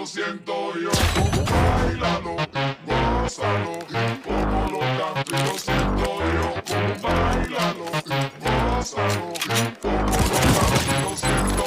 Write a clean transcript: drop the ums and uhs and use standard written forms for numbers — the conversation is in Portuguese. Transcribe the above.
lo siento yo. Báilalo, gózalo, como lo canto y lo siento yo. Báilalo, gózalo, como lo canto y lo siento